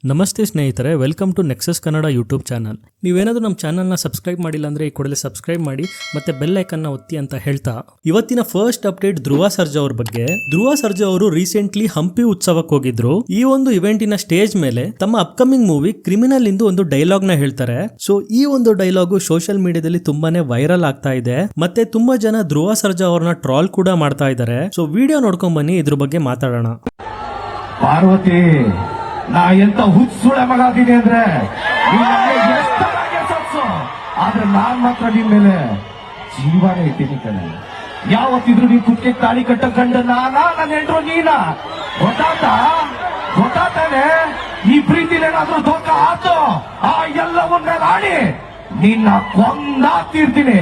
ನಮಸ್ತೆ ಸ್ನೇಹಿತರೆ, welcome to Nexus Kannada YouTube channel. ನೀವೇನಾದರೂ ನಮ್ಮ ಚಾನಲ್ನ ಸಬ್ಸ್ಕ್ರೈಬ್ ಮಾಡಿಲ್ಲ ಅಂದರೆ ಈ ಕೂಡಲೇ ಸಬ್ಸ್ಕ್ರೈಬ್ ಮಾಡಿ ಮತ್ತೆ ಬೆಲ್ ಐಕನ್ನ ಒತ್ತಿ ಅಂತ ಹೇಳ್ತಾ ಇವತ್ತಿನ ಫಸ್ಟ್ ಅಪ್ಡೇಟ್ ಧ್ರುವ ಸರ್ಜಾ ಅವ್ರ ಬಗ್ಗೆ. ಧ್ರುವ ಸರ್ಜಾ ಅವರು ರೀಸೆಂಟ್ಲಿ ಹಂಪಿ ಉತ್ಸವಕ್ಕೆ ಹೋಗಿದ್ರು. ಈ ಒಂದು ಇವೆಂಟಿನ ಸ್ಟೇಜ್ ಮೇಲೆ ತಮ್ಮ ಅಪ್ಕಮಿಂಗ್ ಮೂವಿ ಕ್ರಿಮಿನಲ್ ಇಂದು ಒಂದು ಡೈಲಾಗ್ ನ ಹೇಳ್ತಾರೆ. ಸೊ ಈ ಒಂದು ಡೈಲಾಗು ಸೋಷಿಯಲ್ ಮೀಡಿಯಾದಲ್ಲಿ ತುಂಬಾನೇ ವೈರಲ್ ಆಗ್ತಾ ಇದೆ. ಮತ್ತೆ ತುಂಬಾ ಜನ ಧ್ರುವ ಸರ್ಜಾ ಅವ್ರನ್ನ ಟ್ರಾಲ್ ಕೂಡ ಮಾಡ್ತಾ ಇದ್ದಾರೆ. ಸೊ ವಿಡಿಯೋ ನೋಡ್ಕೊಂಡ್ ಬನ್ನಿ, ಇದ್ರ ಬಗ್ಗೆ ಮಾತಾಡೋಣ. ಪಾರ್ವತಿ, ನಾ ಎಂತ ಹುಚ್ಚುಳೆ ಮಗ ಅದೀನಿ ಅಂದ್ರೆ ಆದ್ರೆ ನಾನ್ ಮಾತ್ರ ನಿನ್ ಮೇಲೆ ಜೀವನೇ ಇದ್ದೀನಿ ಕಣೆ. ಯಾವತ್ತಿದ್ರು ನೀನ್ ಕುತ್ತಿಗೆ ತಾಳಿ ಕಟ್ಟ ಗಂಡ ನಾನಾ, ನನ್ನ ಹೆಂಡ್ರು ನೀನಾ? ಗೊತ್ತಾತಾನೆ? ಈ ಪ್ರೀತಿಲಿ ಏನಾದ್ರೂ ದೋಖ ಆತು ಆ ಎಲ್ಲವನ್ನ ಆಡಿ ನಿನ್ನ ಕೊಂದಾಗ್ತಿರ್ತೀನಿ.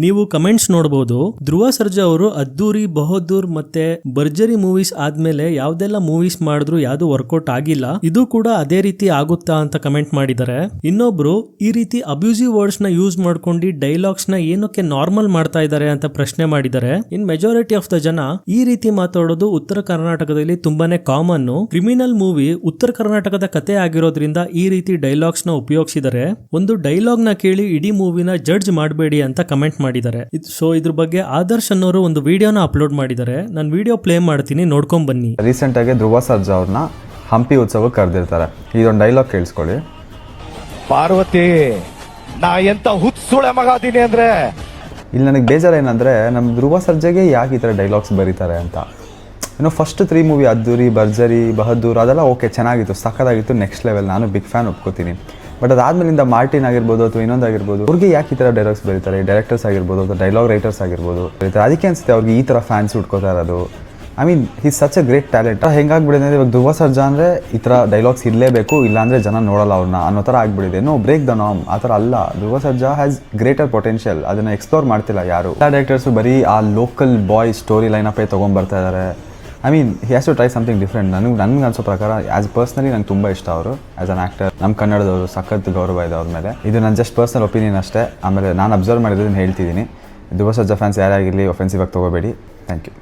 ನೀವು ಕಮೆಂಟ್ಸ್ ನೋಡಬಹುದು. ಧ್ರುವ ಸರ್ಜಾ ಅವರು ಅದ್ದೂರಿ, ಬಹದ್ದೂರ್ ಮತ್ತೆ ಭರ್ಜರಿ ಮೂವೀಸ್ ಆದ್ಮೇಲೆ ಯಾವ್ದೆಲ್ಲ ಮೂವೀಸ್ ಮಾಡಿದ್ರು ಯಾವ್ದು ವರ್ಕೌಟ್ ಆಗಿಲ್ಲ, ಇದು ಕೂಡ ಅದೇ ರೀತಿ ಆಗುತ್ತಾ ಅಂತ ಕಮೆಂಟ್ ಮಾಡಿದ್ದಾರೆ. ಇನ್ನೊಬ್ರು ಈ ರೀತಿ ಅಬ್ಯೂಸಿವ್ ವರ್ಡ್ಸ್ ನ ಯೂಸ್ ಮಾಡ್ಕೊಂಡು ಡೈಲಾಗ್ಸ್ ನ ಏನಕ್ಕೆ ನಾರ್ಮಲ್ ಮಾಡ್ತಾ ಇದ್ದಾರೆ ಅಂತ ಪ್ರಶ್ನೆ ಮಾಡಿದ್ದಾರೆ. ಇನ್ ಮೆಜಾರಿಟಿ ಆಫ್ ದ ಜನ ಈ ರೀತಿ ಮಾತಾಡೋದು ಉತ್ತರ ಕರ್ನಾಟಕದಲ್ಲಿ ತುಂಬಾನೇ ಕಾಮನ್. ಕ್ರಿಮಿನಲ್ ಮೂವಿ ಉತ್ತರ ಕರ್ನಾಟಕದ ಕತೆ ಆಗಿರೋದ್ರಿಂದ ಈ ರೀತಿ ಡೈಲಾಗ್ಸ್ ನ ಉಪಯೋಗಿಸಿದರೆ, ಒಂದು ಡೈಲಾಗ್ ನ ಕೇಳಿ ಇಡೀ ಮೂವಿನ ಜಡ್ಜ್ ಮಾಡಬೇಡಿ ಅಂತ ಕಮೆಂಟ್ ಮಾಡಿದ್ದಾರೆ. ಸೊ ಇದ್ರ ಬಗ್ಗೆ ಆದರ್ಶ್ ಅನ್ನೋರು ಒಂದು ವಿಡಿಯೋನ ಅಪ್ಲೋಡ್ ಮಾಡಿದ್ದಾರೆ. ನಾನು ವಿಡಿಯೋ ಪ್ಲೇ ಮಾಡ್ತೀನಿ, ನೋಡ್ಕೊಂಡ್ ಬನ್ನಿ. ರೀಸೆಂಟ್ ಆಗಿ ಧ್ರುವ ಸರ್ಜಾ ಅವ್ರನ್ನ ಹಂಪಿ ಉತ್ಸವಕ್ಕೆ ಕರೆದಿರ್ತಾರೆ. ಇದೊಂದು ಡೈಲಾಗ್ ಕೇಳಿಸ್ಕೊಳ್ಳಿ. ಪಾರ್ವತಿ, ನಾ ಎಂತ ಹುಚ್ಚುಳೆ ಮಗ ಅದೀನಿ ಅಂದ್ರೆ. ಇಲ್ಲಿ ನನಗೆ ಬೇಜಾರು ಏನಂದ್ರೆ, ನಮ್ಮ ಧ್ರುವ ಸರ್ಜಾಗೆ ಯಾಕೆ ಈ ಥರ ಡೈಲಾಗ್ಸ್ ಬರೀತಾರೆ ಅಂತ. ಫಸ್ಟ್ 3 ಮೂವಿ ಅದ್ದೂರಿ, ಭರ್ಜರಿ, ಬಹದ್ದೂರ್ ಅದೆಲ್ಲ ಓಕೆ, ಚೆನ್ನಾಗಿತ್ತು, ಸಕ್ಕತ್ತಾಗಿತ್ತು, ನೆಕ್ಸ್ಟ್ ಲೆವೆಲ್, ನಾನು ಬಿಗ್ ಫ್ಯಾನ್, ಒಪ್ಕೋತೀನಿ. ಬಟ್ ಅದಾದ್ಮೇಲಿಂದ ಮಾರ್ಟಿನ್ ಆಗಿರ್ಬೋದು ಅಥವಾ ಇನ್ನೊಂದಾಗಿರ್ಬೋದು, ಅವ್ರಿಗೆ ಯಾಕೆ ಈ ಥರ ಡೈಲಾಗ್ಸ್ ಬರೀತಾರೆ? ಡೈರೆಕ್ಟರ್ಸ್ ಆಗಿರ್ಬೋದು ಅಥವಾ ಡೈಲಾಗ್ ರೈಟರ್ಸ್ ಆಗಿರ್ಬೋದು ಬರೀತಾರೆ. ಅದಕ್ಕೆ ಅನ್ಸುತ್ತೆ ಅವ್ರಿಗೆ ಈ ಥರ ಫ್ಯಾನ್ಸ್ ಉಟ್ಕೋತಾ ಇರೋದು. I mean he's such a great talent. ಹೆಂಗಾಗ್ಬಿಡಿದೆ ಅಂದರೆ, ಇವಾಗ ಧ್ರುವ ಸರ್ಜಾ ಅಂದರೆ ಈ ಥರ ಡೈಲಾಗ್ಸ್ ಇರಲೇಬೇಕು, ಇಲ್ಲಾಂದರೆ ಜನ ನೋಡಲ್ಲ ಅವ್ರನ್ನ ಅನ್ನೋ ಥರ ಆಗ್ಬಿಡಿದೆ. No, break the norm. ಆ ಥರ ಅಲ್ಲ. Dhruva Sarja has greater potential. ಅದನ್ನು ಎಕ್ಸ್ಪ್ಲೋರ್ ಮಾಡ್ತಿಲ್ಲ ಯಾರು. ಎಲ್ಲ ಡೈರೆಕ್ಟರ್ಸು ಬರೀ ಆ ಲೋಕಲ್ ಬಾಯ್ ಸ್ಟೋರಿ ಲೈನಪ್ಪೇ ತೊಗೊಂಡ್ಬರ್ತಾ ಇದ್ದಾರೆ. I mean he has to try something different. ನನಗೆ ಅನ್ಸೋ ಪ್ರಕಾರ ಆ್ಯಸ್ ಪರ್ಸ್ನಲಿ ನಂಗೆ ತುಂಬ ಇಷ್ಟ ಅವರು ಆ್ಯಸ್ ಅನ್ ಆ್ಯಕ್ಟರ್. ನಮ್ಮ ಕನ್ನಡದವರು ಸಖತ್ ಗೌರವ ಇದೆ ಅವ್ರ ಮೇಲೆ. ಇದು ನನ್ನ ಜಸ್ಟ್ ಪರ್ಸ್ನಲ್ ಒಪಿನಿಯನ್ ಅಷ್ಟೇ. ಆಮೇಲೆ ನಾನು ಅಬ್ಸರ್ವ್ ಮಾಡಿರೋದನ್ನು ಹೇಳ್ತಿದ್ದೀನಿ. ಧ್ರುವ ಸರ್ಜಾ ಫ್ಯಾನ್ಸ್ ಯಾರಾಗಿರಲಿ ಒಫೆನ್ಸಿವ್ ಆಗಿ ತೊಗೋಬೇಡಿ. Thank you.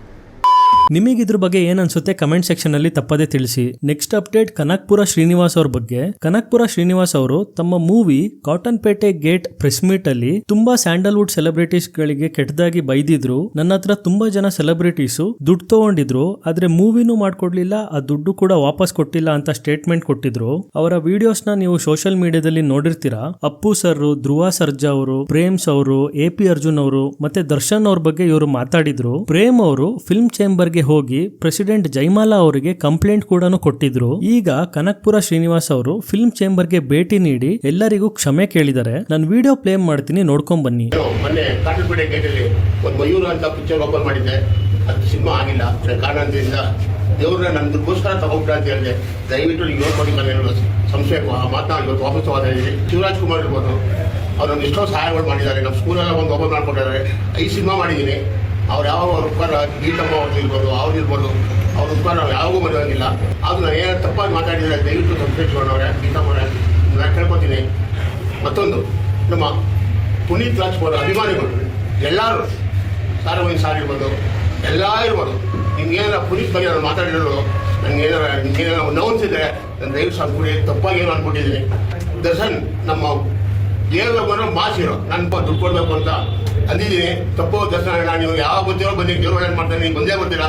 ನಿಮಗೆ ಇದ್ರ ಬಗ್ಗೆ ಏನ್ ಅನ್ಸುತ್ತೆ ಕಮೆಂಟ್ ಸೆಕ್ಷನ್ ಅಲ್ಲಿ ತಪ್ಪದೇ ತಿಳಿಸಿ. ನೆಕ್ಸ್ಟ್ ಅಪ್ಡೇಟ್ ಕನಕಪುರ ಶ್ರೀನಿವಾಸ್ ಅವ್ರ ಬಗ್ಗೆ. ಕನಕಪುರ ಶ್ರೀನಿವಾಸ್ ಅವರು ತಮ್ಮ ಮೂವಿ ಕಾಟನ್ ಪೇಟೆ ಗೇಟ್ ಪ್ರೆಸ್ ಮೀಟ್ ಅಲ್ಲಿ ತುಂಬಾ ಸ್ಯಾಂಡಲ್ವುಡ್ ಸೆಲೆಬ್ರಿಟೀಸ್ ಗಳಿಗೆ ಕೆಟ್ಟದಾಗಿ ಬೈದಿದ್ರು. ನನ್ನ ಹತ್ರ ತುಂಬಾ ಜನ ಸೆಲೆಬ್ರಿಟೀಸು ದುಡ್ಡು ತಗೊಂಡಿದ್ರು, ಆದ್ರೆ ಮೂವಿನೂ ಮಾಡ್ಕೊಡ್ಲಿಲ್ಲ, ಆ ದುಡ್ಡು ಕೂಡ ವಾಪಸ್ ಕೊಟ್ಟಿಲ್ಲ ಅಂತ ಸ್ಟೇಟ್ಮೆಂಟ್ ಕೊಟ್ಟಿದ್ರು. ಅವರ ವಿಡಿಯೋಸ್ ನ ನೀವು ಸೋಷಿಯಲ್ ಮೀಡಿಯಾದಲ್ಲಿ ನೋಡಿರ್ತೀರಾ. ಅಪ್ಪು ಸರ್, ಧ್ರುವ ಸರ್ಜಾ ಅವರು, ಪ್ರೇಮ್ಸ್ ಅವರು, AP ಅರ್ಜುನ್ ಅವರು ಮತ್ತೆ ದರ್ಶನ್ ಅವ್ರ ಬಗ್ಗೆ ಇವರು ಮಾತಾಡಿದ್ರು. ಪ್ರೇಮ್ ಅವರು ಫಿಲ್ಮ್ ಚೇಂಬರ್ಗೆ ಹೋಗಿ ಪ್ರೆಸಿಡೆಂಟ್ ಜೈಮಾಲಾ ಅವರಿಗೆ ಕಂಪ್ಲೇಂಟ್ ಕೂಡ ಕೊಟ್ಟಿದ್ರು. ಈಗ ಕನಕಪುರ ಶ್ರೀನಿವಾಸ್ ಅವರು ಫಿಲ್ಮ್ ಚೇಂಬರ್ಗೆ ಭೇಟಿ ನೀಡಿ ಎಲ್ಲರಿಗೂ ಕ್ಷಮೆ ಕೇಳಿದ್ದಾರೆ. ನಾನು ವಿಡಿಯೋ ಪ್ಲೇ ಮಾಡ್ತೀನಿ, ನೋಡ್ಕೊಂಡ್ ಬನ್ನಿ. ಮೊನ್ನೆ ಕಾಟನ್ಪೇಟೆ ಗೇಟಲ್ಲಿ ಒಂದು ಮಯೂರ ಅಂತ ಪಿಕ್ಚರ್ ಓಪನ್ ಮಾಡಿದ್ದೆ, ಅದು ಸಿನಿಮಾ ಆಗಿಲ್ಲ. ಕಾರಣದಿಂದ ದೇವ್ರನ್ನ ನಮ್ದಕ್ಕೋಸ್ಕರ ತಗೊಂಡ್ಬಿಟ್ಟ ಅಂತ ಹೇಳಿದೆ. ದಯವಿಟ್ಟು ನೀವು ನೋಡ್ಕೊಂಡು ಸಂಶಯ ಮಾತನಾಡಿ ಇವತ್ತು ವಾಪಸ್ ತಗೋದಿದ್ದೀನಿ. ಶಿವರಾಜ್ ಕುಮಾರ್ ಇರ್ಬೋದು, ಅವ್ರನ್ನ ಎಷ್ಟೋ ಸಹಾಯಗಳು ಮಾಡಿದ್ದಾರೆ. ನಮ್ಮ ಸ್ಕೂಲೆಲ್ಲ ಒಂದು ಓಪನ್ ಮಾಡ್ಕೊಟ್ಟಿದ್ದಾರೆ. 5 ಸಿನಿಮಾ ಮಾಡಿದ್ದೀನಿ. ಅವ್ರು ಯಾವ ಉಪಕಾರ, ಗೀತಮ್ಮ ಅವ್ರದ್ದು ಇರ್ಬೋದು, ಅವ್ರು ಉಪಕಾರ ನಾವು ಯಾವಾಗೂ ಮರೆಯೋಂಗಿಲ್ಲ. ಅದು ನಾನು ಏನಾದ್ರು ತಪ್ಪಾಗಿ ಮಾತಾಡಿದರೆ ದಯವಿಟ್ಟು ಸಂಶಯಿಸ್ಕೊಂಡವ್ರೆ, ಗೀತಮ್ಮವ್ರೆ, ನಾನು ಕೇಳ್ಕೊತೀನಿ. ಮತ್ತೊಂದು, ನಮ್ಮ ಪುನೀತ್ ರಾಜ್ಕುಮಾರ್ ಅಭಿಮಾನಿಗಳು ಎಲ್ಲರೂ, ಸಾರ್ ಇರ್ಬೋದು, ಎಲ್ಲ ಇರ್ಬೋದು, ನಿಮ್ಗೇನಾರ ಪುನೀತ್ ಬಗ್ಗೆ ನಾನು ಮಾತಾಡಿರೋದು ನಿಮ್ಗೇನಾರ ನೋವಿಸಿದ್ರೆ ನಾನು ದಯವಿಟ್ಟು ಅನ್ಕೊಡಿ, ತಪ್ಪಾಗಿ ಏನೋ ಅನ್ಕೊಟ್ಟಿದ್ದೀನಿ. ದರ್ಶನ್ ನಮ್ಮ ದೇವರ ಮಾಸಿರೋ ನನ್ನ ದುಡ್ಡು ಕೊಡಬೇಕು ಅಂತ ಅಂದಿದ್ದೀನಿ. ತಪ್ಪು ದರ್ಶನ, ನೀವು ಯಾವ ಗೊತ್ತಿರೋ ಬಂದು ದೇವ್ರ ಮಾಡ್ತಾನೆ, ನೀವು ಬಂದೇ ಗೊತ್ತಿಲ್ಲ.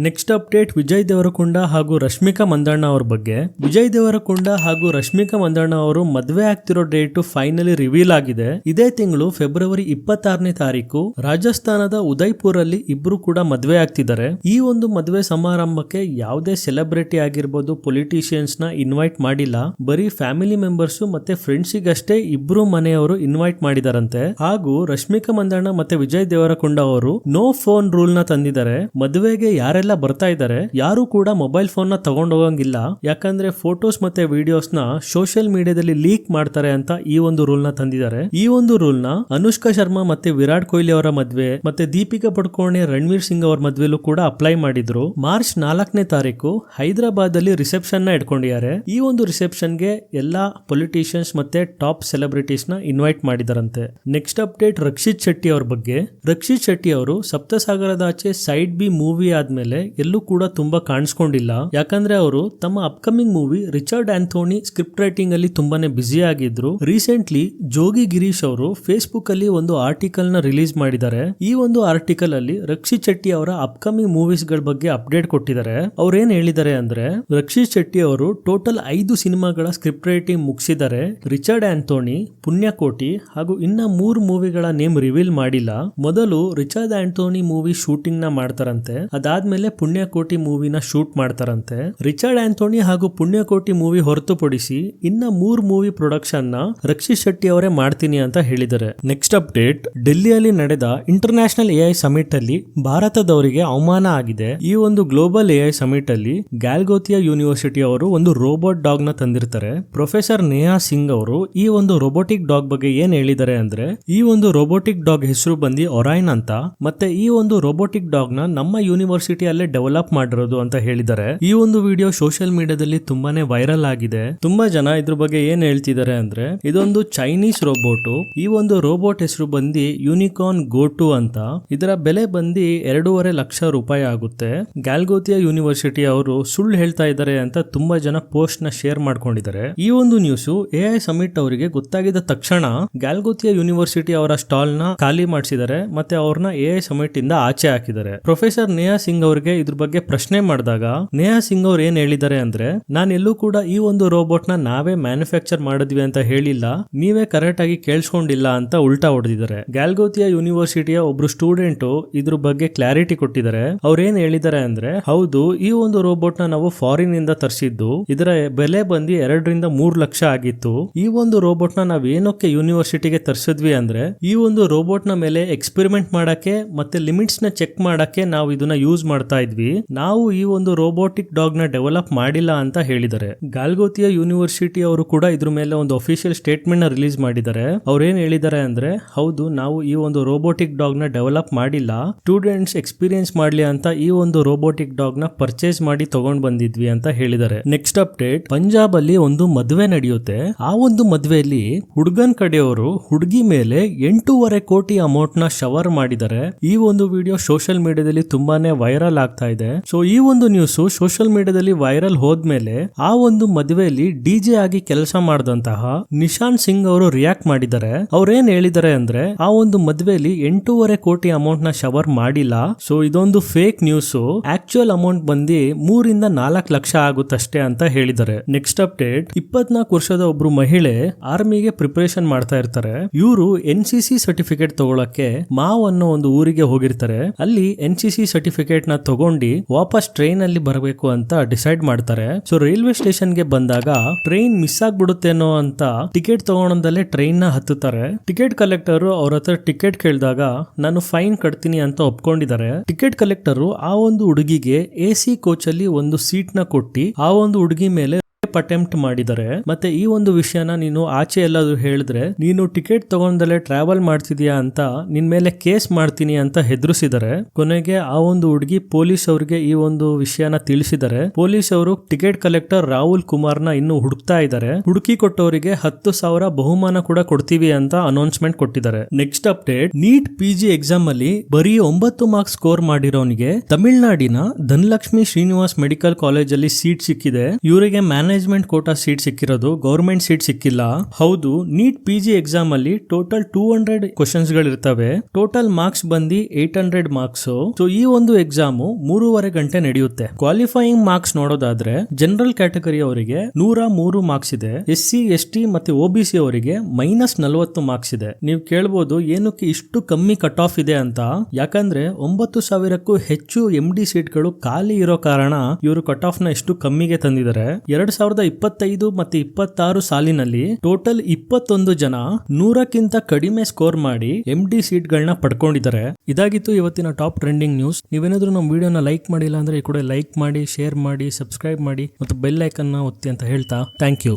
ನೆಕ್ಸ್ಟ್ ಅಪ್ಡೇಟ್ ವಿಜಯ್ ದೇವರಕೊಂಡ ಹಾಗೂ ರಶ್ಮಿಕಾ ಮಂದಣ್ಣ ಅವ್ರ ಬಗ್ಗೆ. ವಿಜಯ್ ದೇವರಕೊಂಡ ಹಾಗೂ ರಶ್ಮಿಕಾ ಮಂದಣ್ಣ ಅವರು ಮದುವೆ ಆಗ್ತಿರೋ ಡೇಟ್ ಫೈನಲಿ ರಿವೀಲ್ ಆಗಿದೆ. ಇದೇ ತಿಂಗಳು ಫೆಬ್ರವರಿ 26ನೇ ತಾರೀಕು ರಾಜಸ್ಥಾನದ ಉದಯ್ಪುರ್ ಅಲ್ಲಿ ಇಬ್ರು ಕೂಡ ಮದುವೆ ಆಗ್ತಿದ್ದಾರೆ. ಈ ಒಂದು ಮದುವೆ ಸಮಾರಂಭಕ್ಕೆ ಯಾವುದೇ ಸೆಲೆಬ್ರಿಟಿ ಆಗಿರ್ಬೋದು, ಪೊಲಿಟಿಷಿಯನ್ಸ್ ನ ಇನ್ವೈಟ್ ಮಾಡಿಲ್ಲ. ಬರೀ ಫ್ಯಾಮಿಲಿ ಮೆಂಬರ್ಸ್ ಮತ್ತೆ ಫ್ರೆಂಡ್ಸಿಗಷ್ಟೇ ಇಬ್ರು ಮನೆಯವರು ಇನ್ವೈಟ್ ಮಾಡಿದಾರಂತೆ. ಹಾಗೂ ರಶ್ಮಿಕಾ ಮಂದಣ್ಣ ಮತ್ತೆ ವಿಜಯ್ ದೇವರಕೊಂಡ ಅವರು ನೋ ಫೋನ್ ರೂಲ್ ನ ತಂದಿದ್ದಾರೆ. ಮದುವೆಗೆ ಯಾರೆಲ್ಲ ಬರ್ತಾ ಇದ್ದಾರೆ ಯಾರು ಕೂಡ ಮೊಬೈಲ್ ಫೋನ್ ನ ತಗೊಂಡ್ ಹೋಗಂಗಿಲ್ಲ, ಯಾಕಂದ್ರೆ ಫೋಟೋಸ್ ಮತ್ತೆ ವಿಡಿಯೋಸ್ ನ ಸೋಷಿಯಲ್ ಮೀಡಿಯಾದಲ್ಲಿ ಲೀಕ್ ಮಾಡ್ತಾರೆ ಅಂತ ಈ ಒಂದು ರೂಲ್ ನ ತಂದಿದ್ದಾರೆ. ಈ ಒಂದು ರೂಲ್ ನ ಅನುಷ್ಕಾ ಶರ್ಮಾ ಮತ್ತೆ ವಿರಾಟ್ ಕೊಹ್ಲಿ ಅವರ ಮದ್ವೆ ಮತ್ತೆ ದೀಪಿಕಾ ಪಡುಕೋಣೆ, ರಣವೀರ್ ಸಿಂಗ್ ಅವರ ಮದ್ವೆಲೂ ಕೂಡ ಅಪ್ಲೈ ಮಾಡಿದ್ರು. ಮಾರ್ಚ್ 4ನೇ ತಾರೀಕು ಹೈದರಾಬಾದ್ ಅಲ್ಲಿ ರಿಸೆಪ್ಷನ್ ನ ಇಟ್ಕೊಂಡಿದ್ದಾರೆ. ಈ ಒಂದು ರಿಸೆಪ್ಷನ್ ಗೆ ಎಲ್ಲಾ ಪೊಲಿಟಿಷಿಯನ್ಸ್ ಮತ್ತೆ ಟಾಪ್ ಸೆಲೆಬ್ರಿಟೀಸ್ ನ ಇನ್ವೈಟ್ ಮಾಡಿದಾರಂತೆ. ನೆಕ್ಸ್ಟ್ ಅಪ್ಡೇಟ್ ರಕ್ಷಿತ್ ಶೆಟ್ಟಿ ಅವ್ರ ಬಗ್ಗೆ. ರಕ್ಷಿತ್ ಶೆಟ್ಟಿ ಅವರು ಸಪ್ತಸಾಗರದಾಚೆ ಸೈಡ್ ಬಿ ಮೂವಿ ಆದ್ಮೇಲೆ ಮೇಲೆ ಎಲ್ಲೂ ಕೂಡ ತುಂಬಾ ಕಾಣಿಸ್ಕೊಂಡಿಲ್ಲ. ಯಾಕಂದ್ರೆ ಅವರು ತಮ್ಮ upcoming movie Richard Anthony script writing ಅಲ್ಲಿ ತುಂಬಾನೇ ಬ್ಯುಸಿ ಆಗಿದ್ರು. ರೀಸೆಂಟ್ಲಿ ಜೋಗಿ ಗಿರೀಶ್ ಅವರು ಫೇಸ್ಬುಕ್ ಅಲ್ಲಿ ಒಂದು ಆರ್ಟಿಕಲ್ ನ ರಿಲೀಸ್ ಮಾಡಿದ್ದಾರೆ. ಈ ಒಂದು ಆರ್ಟಿಕಲ್ ಅಲ್ಲಿ ರಕ್ಷಿತ್ ಶೆಟ್ಟಿ ಅವರ ಅಪ್ಕಮಿಂಗ್ ಮೂವೀಸ್ ಗಳ ಬಗ್ಗೆ ಅಪ್ಡೇಟ್ ಕೊಟ್ಟಿದ್ದಾರೆ. ಅವ್ರು ಏನ್ ಹೇಳಿದ್ದಾರೆ ಅಂದ್ರೆ, ರಕ್ಷಿತ್ ಶೆಟ್ಟಿ ಅವರು ಟೋಟಲ್ 5 ಸಿನಿಮಾಗಳ ಸ್ಕ್ರಿಪ್ಟ್ ರೈಟಿಂಗ್ ಮುಗಿಸಿದ್ದಾರೆ. ರಿಚರ್ಡ್ ಆಂಥೋನಿ, ಪುಣ್ಯಕೋಟಿ ಹಾಗೂ ಇನ್ನ 3 ಮೂವಿಗಳ ನೇಮ್ ರಿವೀಲ್ ಮಾಡಿಲ್ಲ. ಮೊದಲು ರಿಚರ್ಡ್ ಆಂಥೋನಿ ಮೂವಿ ಶೂಟಿಂಗ್ ನ ಮಾಡ್ತಾರಂತೆ, ಅದಾದ್ಮೇಲೆ ಪುಣ್ಯಕೋಟಿ ಮೂವಿನ ಶೂಟ್ ಮಾಡ್ತಾರಂತೆ. ರಿಚರ್ಡ್ ಆಂಥೋನಿ ಹಾಗೂ ಪುಣ್ಯಕೋಟಿ ಮೂವಿ ಹೊರತುಪಡಿಸಿ ಇನ್ನ 3 ಮೂವಿ ಪ್ರೊಡಕ್ಷನ್ ನ ರಕ್ಷಿತ್ ಶೆಟ್ಟಿ ಅವರೇ ಮಾಡ್ತೀನಿ ಅಂತ ಹೇಳಿದ್ದಾರೆ. ನೆಕ್ಸ್ಟ್ ಅಪ್ಡೇಟ್, ಡೆಲ್ಲಿಯಲ್ಲಿ ನಡೆದ ಇಂಟರ್ನ್ಯಾಷನಲ್ ಎಐ ಸಮಿಟ್ ಅಲ್ಲಿ ಭಾರತದವರಿಗೆ ಅವಮಾನ ಆಗಿದೆ. ಈ ಒಂದು ಗ್ಲೋಬಲ್ ಎಐ ಸಮಿಟ್ ಅಲ್ಲಿ ಗ್ಯಾಲ್ಗೋತಿಯಾ ಯೂನಿವರ್ಸಿಟಿ ಅವರು ಒಂದು ರೋಬೋಟ್ ಡಾಗ್ ನ ತಂದಿರ್ತಾರೆ. ಪ್ರೊಫೆಸರ್ ನೇಹಾ ಸಿಂಗ್ ಅವರು ಈ ಒಂದು ರೋಬೋಟಿಕ್ ಡಾಗ್ ಬಗ್ಗೆ ಏನ್ ಹೇಳಿದ್ದಾರೆ ಅಂದ್ರೆ, ಈ ಒಂದು ರೋಬೋಟಿಕ್ ಡಾಗ್ ಹೆಸರು ಬಂದು ಒರೈನ್ ಅಂತ, ಮತ್ತೆ ಈ ಒಂದು ರೋಬೋಟಿಕ್ ಡಾಗ್ ನ ನಮ್ಮ ಯೂನಿವರ್ಸಿಟಿ ಅಲ್ಲೇ ಡೆವಲಪ್ ಮಾಡಿರೋದು ಅಂತ ಹೇಳಿದ್ದಾರೆ. ಈ ಒಂದು ವಿಡಿಯೋ ಸೋಷಿಯಲ್ ಮೀಡಿಯಾದಲ್ಲಿ ತುಂಬಾನೇ ವೈರಲ್ ಆಗಿದೆ. ತುಂಬಾ ಜನ ಇದ್ರ ಬಗ್ಗೆ ಏನ್ ಹೇಳ್ತಿದ್ದಾರೆ ಅಂದ್ರೆ, ಇದೊಂದು ಚೈನೀಸ್ ರೋಬೋಟ್. ಈ ಒಂದು ರೋಬೋಟ್ ಹೆಸರು ಬಂದು ಯೂನಿಕಾರ್ನ್ ಗೋ2 ಅಂತ. ಇದರ ಬೆಲೆ ಬಂದು 2.5 ಲಕ್ಷ ರೂಪಾಯಿ ಆಗುತ್ತೆ. ಗ್ಯಾಲ್ಗೋತಿಯಾ ಯೂನಿವರ್ಸಿಟಿ ಅವರು ಸುಳ್ಳು ಹೇಳ್ತಾ ಇದ್ದಾರೆ ಅಂತ ತುಂಬಾ ಜನ ಪೋಸ್ಟ್ ನ ಶೇರ್ ಮಾಡ್ಕೊಂಡಿದ್ದಾರೆ. ಈ ಒಂದು ನ್ಯೂಸ್ ಎಐ ಸಮಿಟ್ ಅವರಿಗೆ ಗೊತ್ತಾಗಿದ್ದ ತಕ್ಷಣ ಗ್ಯಾಲ್ಗೋತಿಯಾ ಯೂನಿವರ್ಸಿಟಿ ಅವರ ಸ್ಟಾಲ್ ನ ಖಾಲಿ ಮಾಡಿಸಿದ್ದಾರೆ, ಮತ್ತೆ ಅವ್ರನ್ನ ಎಐ ಸಮಿಟ್ ಇಂದ ಆಚೆ ಹಾಕಿದ್ದಾರೆ. ಪ್ರೊಫೆಸರ್ ನೇಹಾ ಸಿಂಗ್ ಅವರಿಗೆ ಇದ್ರ ಬಗ್ಗೆ ಪ್ರಶ್ನೆ ಮಾಡಿದಾಗ ನೇಹಾ ಸಿಂಗ್ ಅವ್ರು ಏನ್ ಹೇಳಿದ್ದಾರೆ ಅಂದ್ರೆ, ನಾನು ಎಲ್ಲೂ ಕೂಡ ಈ ಒಂದು ರೋಬೋಟ್ ನ ನಾವೇ ಮ್ಯಾನುಫ್ಯಾಕ್ಚರ್ ಮಾಡಿದ್ವಿ ಅಂತ ಹೇಳಿಲ್ಲ, ನೀವೇ ಕರೆಕ್ಟ್ ಆಗಿ ಕೇಳಿಸ್ಕೊಂಡಿಲ್ಲ ಅಂತ ಉಲ್ಟಾ ಹೊಡೆದಿದ್ದಾರೆ. ಗ್ಯಾಲ್ಗೋತಿಯಾ ಯೂನಿವರ್ಸಿಟಿಯ ಒಬ್ರು ಸ್ಟೂಡೆಂಟ್ ಇದ್ರ ಬಗ್ಗೆ ಕ್ಲಾರಿಟಿ ಕೊಟ್ಟಿದ್ದಾರೆ. ಅವ್ರ ಏನ್ ಹೇಳಿದ್ದಾರೆ ಅಂದ್ರೆ, ಹೌದು, ಈ ಒಂದು ರೋಬೋಟ್ ನ ನಾವು ಫಾರಿನ್ ಇಂದ ತರಿಸಿದ್ದು, ಇದರ ಬೆಲೆ ಬಂದು 2-3 ಲಕ್ಷ ಆಗಿತ್ತು. ಈ ಒಂದು ರೋಬೋಟ್ ನ ನಾವ್ ಏನಕ್ಕೆ ಯೂನಿವರ್ಸಿಟಿಗೆ ತರಿಸಿದ್ವಿ ಅಂದ್ರೆ, ಈ ಒಂದು ರೋಬೋಟ್ ನ ಮೇಲೆ ಎಕ್ಸ್ಪೆರಿಮೆಂಟ್ ಮಾಡಕ್ಕೆ ಮತ್ತೆ ಲಿಮಿಟ್ಸ್ ನ ಚೆಕ್ ಮಾಡಕ್ಕೆ ನಾವು ಇದನ್ನ ಯೂಸ್ ಮಾಡ್ತಾ ಇದ್ವಿ. ನಾವು ಈ ಒಂದು ರೋಬೋಟಿಕ್ ಡಾಗ್ ನ ಡೆವಲಪ್ ಮಾಡಿಲ್ಲ ಅಂತ ಹೇಳಿದ್ದಾರೆ. ಗ್ಯಾಲ್ಗೋತಿಯಾ ಯೂನಿವರ್ಸಿಟಿ ಅವರು ಕೂಡ ಇದ್ರ ಮೇಲೆ ಒಂದು ಅಫಿಷಿಯಲ್ ಸ್ಟೇಟ್ಮೆಂಟ್ ನ ರಿಲೀಸ್ ಮಾಡಿದ್ದಾರೆ. ಅವ್ರು ಏನ್ ಹೇಳಿದ್ದಾರೆ ಅಂದ್ರೆ, ಹೌದು, ನಾವು ಈ ಒಂದು ರೋಬೋಟಿಕ್ ಡಾಗ್ ನ ಡೆವಲಪ್ ಮಾಡಿಲ್ಲ, ಸ್ಟೂಡೆಂಟ್ಸ್ ಎಕ್ಸ್ಪೀರಿಯನ್ಸ್ ಮಾಡ್ಲಿ ಅಂತ ಈ ಒಂದು ರೋಬೋಟಿಕ್ ಡಾಗ್ ನ ಪರ್ಚೇಸ್ ಮಾಡಿ ತಗೊಂಡ್ ಬಂದಿದ್ವಿ ಅಂತ ಹೇಳಿದ್ದಾರೆ. ನೆಕ್ಸ್ಟ್ ಅಪ್ಡೇಟ್, ಪಂಜಾಬ್ ಅಲ್ಲಿ ಒಂದು ಮದುವೆ ನಡೆಯುತ್ತೆ. ಆ ಒಂದು ಮದುವೆಯಲ್ಲಿ ಹುಡುಗನ್ ಕಡೆಯವರು ಹುಡುಗಿ ಮೇಲೆ 8.5 ಕೋಟಿ ಅಮೌಂಟ್ ನ ಶವರ್ ಮಾಡಿದ್ದಾರೆ. ಈ ಒಂದು ವಿಡಿಯೋ ಸೋಷಿಯಲ್ ಮೀಡಿಯಾದಲ್ಲಿ ತುಂಬಾನೇ ವೈರಲ್ ಆಗ್ತಾ ಇದೆ. ಸೊ ಈ ಒಂದು ನ್ಯೂಸ್ ಸೋಷಿಯಲ್ ಮೀಡಿಯಾದಲ್ಲಿ ವೈರಲ್ ಹೋದ್ಮೇಲೆ ಆ ಒಂದು ಮದುವೆಯಲ್ಲಿ ಡಿಜೆ ಆಗಿ ಕೆಲಸ ಮಾಡಿದಂತಹ ನಿಶಾಂತ್ ಸಿಂಗ್ ಅವರು ರಿಯಾಕ್ಟ್ ಮಾಡಿದ್ದಾರೆ. ಅವ್ರೇನ್ ಹೇಳಿದ್ದಾರೆ ಅಂದ್ರೆ, ಆ ಒಂದು ಮದುವೆಯಲ್ಲಿ 8.5 ಕೋಟಿ ಅಮೌಂಟ್ ನ ಶವರ್ ಮಾಡಿಲ್ಲ. ಸೊ ಇದೊಂದು ಫೇಕ್ ನ್ಯೂಸ್. ಆಕ್ಚುಯಲ್ ಅಮೌಂಟ್ ಬಂದು 3-4 ಲಕ್ಷ ಆಗುತ್ತಷ್ಟೇ ಅಂತ ಹೇಳಿದ್ದಾರೆ. ನೆಕ್ಸ್ಟ್ ಅಪ್ಡೇಟ್, 24 ವರ್ಷದ ಒಬ್ರು ಮಹಿಳೆ ಆರ್ಮಿಗೆ ಪ್ರಿಪರೇಷನ್ ಮಾಡ್ತಾ ಇರ್ತಾರೆ. ಇವರು NCC ಸರ್ಟಿಫಿಕೇಟ್ ತಗೊಳಕ್ಕೆ ಮಾವ್ ಅನ್ನೋ ಒಂದು ಊರಿಗೆ ಹೋಗಿರ್ತಾರೆ. ಅಲ್ಲಿ NCC ಸರ್ಟಿಫಿಕೇಟ್ ನ ತಗೊಂಡು ವಾಪಸ್ ಟ್ರೈನ್ ಅಲ್ಲಿ ಬರಬೇಕು ಅಂತ ಡಿಸೈಡ್ ಮಾಡ್ತಾರೆ. ಸೊ ರೈಲ್ವೆ ಸ್ಟೇಷನ್ ಗೆ ಬಂದಾಗ ಟ್ರೈನ್ ಮಿಸ್ ಆಗ್ಬಿಡುತ್ತೇನೋ ಅಂತ ಟಿಕೆಟ್ ತಗೊಂಡಲ್ಲೇ ಟ್ರೈನ್ ನ ಹತ್ತುತ್ತಾರೆ. ಟಿಕೆಟ್ ಕಲೆಕ್ಟರ್ ಅವ್ರ ಹತ್ರ ಟಿಕೆಟ್ ಕೇಳಿದಾಗ ನಾನು ಫೈನ್ ಕಟ್ತೀನಿ ಅಂತ ಒಪ್ಕೊಂಡಿದ್ದಾರೆ. ಟಿಕೆಟ್ ಕಲೆಕ್ಟರ್ ಆ ಒಂದು ಹುಡುಗಿಗೆ AC ಕೋಚ್ ಅಲ್ಲಿ ಒಂದು ಸೀಟ್ ನ ಕೊಟ್ಟಿ ಆ ಒಂದು ಹುಡುಗಿ ಮೇಲೆ ಅಟೆಂಪ್ಟ್ ಮಾಡಿದ್ದಾರೆ. ಮತ್ತೆ ಈ ಒಂದು ವಿಷಯನ ನೀನು ಆಚೆ ಎಲ್ಲಾದ್ರೂ ಹೇಳಿದ್ರೆ, ನೀನು ಟಿಕೆಟ್ ತಗೊಂಡಲ್ಲೇ ಟ್ರಾವೆಲ್ ಮಾಡ್ತಿದ್ಯಾ ಅಂತ ನಿನ್ ಮೇಲೆ ಕೇಸ್ ಮಾಡ್ತೀನಿ ಅಂತ ಹೆದರಿಸಿದ್ದಾರೆ. ಕೊನೆಗೆ ಆ ಒಂದು ಹುಡುಗಿ ಪೊಲೀಸ್ ಅವರಿಗೆ ಈ ಒಂದು ವಿಷಯನ ತಿಳಿಸಿದ್ದಾರೆ. ಪೊಲೀಸ್ ಅವರು ಟಿಕೆಟ್ ಕಲೆಕ್ಟರ್ ರಾಹುಲ್ ಕುಮಾರ್ ನ ಇನ್ನು ಹುಡುಕ್ತಾ ಇದ್ದಾರೆ. ಹುಡುಕಿ ಕೊಟ್ಟವರಿಗೆ 10,000 ಬಹುಮಾನ ಕೂಡ ಕೊಡ್ತೀವಿ ಅಂತ ಅನೌನ್ಸ್ಮೆಂಟ್ ಕೊಟ್ಟಿದ್ದಾರೆ. Next update, NEET PG exam ಅಲ್ಲಿ ಬರೀ 9 ಮಾರ್ಕ್ಸ್ ಸ್ಕೋರ್ ಮಾಡಿರೋನಿಗೆ ತಮಿಳುನಾಡಿನ ಧನಲಕ್ಷ್ಮಿ ಶ್ರೀನಿವಾಸ್ ಮೆಡಿಕಲ್ ಕಾಲೇಜ್ ಅಲ್ಲಿ ಸೀಟ್ ಸಿಕ್ಕಿದೆ. ಇವರಿಗೆ ಮ್ಯಾನೇಜ್ಮೆಂಟ್ ಕೋಟಾ ಸೀಟ್ ಸಿಕ್ಕಿರೋದು, ಗವರ್ಮೆಂಟ್ ಸೀಟ್ ಸಿಕ್ಕಿಲ್ಲ. ಹೌದು, ನೀಟ್ PG ಎಕ್ಸಾಮ್ ಅಲ್ಲಿ ಟೋಟಲ್ 200 ಕ್ವಶನ್ಸ್ ಗಳಿರ್ತವೆ. ಟೋಟಲ್ ಮಾರ್ಕ್ಸ್ ಬಂದು 800 ಮಾರ್ಕ್ಸ್. ಸೊ ಈ ಒಂದು ಎಕ್ಸಾಮ್ 3.5 ಗಂಟೆ ನಡೆಯುತ್ತೆ. ಕ್ವಾಲಿಫೈಯಿಂಗ್ ಮಾರ್ಕ್ಸ್ ನೋಡೋದಾದ್ರೆ ಜನರಲ್ ಕ್ಯಾಟಗರಿ ಅವರಿಗೆ 103 ಮಾರ್ಕ್ಸ್ ಇದೆ. SC ST ಮತ್ತೆ OBC ಅವರಿಗೆ -40 ಮಾರ್ಕ್ಸ್ ಇದೆ. ನೀವು ಕೇಳಬಹುದು ಏನಕ್ಕೆ ಇಷ್ಟು ಕಮ್ಮಿ ಕಟ್ ಆಫ್ ಇದೆ ಅಂತ. ಯಾಕಂದ್ರೆ 9,000ಕ್ಕೂ ಹೆಚ್ಚು MD ಸೀಟ್ಗಳು ಖಾಲಿ ಇರೋ ಕಾರಣ ಇವರು ಕಟ್ ಆಫ್ ನ ಎಷ್ಟು ಕಮ್ಮಿಗೆ ತಂದಿದ್ದಾರೆ. 2025 ಮತ್ತೆ 26 ಸಾಲಿನಲ್ಲಿ ಟೋಟಲ್ 21 ಜನ 100ಕ್ಕಿಂತ ಕಡಿಮೆ ಸ್ಕೋರ್ ಮಾಡಿ MD ಸೀಟ್ ಗಳನ್ನ ಪಡ್ಕೊಂಡಿದ್ದಾರೆ. ಇದಾಗಿತ್ತು ಇವತ್ತಿನ ಟಾಪ್ ಟ್ರೆಂಡಿಂಗ್ ನ್ಯೂಸ್. ನೀವೇನಾದ್ರೂ ನಮ್ಮ ವಿಡಿಯೋನ ಲೈಕ್ ಮಾಡಿಲ್ಲ ಅಂದ್ರೆ ಈ ಕೂಡ ಲೈಕ್ ಮಾಡಿ, ಶೇರ್ ಮಾಡಿ, ಸಬ್ಸ್ಕ್ರೈಬ್ ಮಾಡಿ ಮತ್ತು ಬೆಲ್ ಐಕನ್ ನ ಒತ್ತಿ ಅಂತ ಹೇಳ್ತಾ ಥ್ಯಾಂಕ್ ಯು.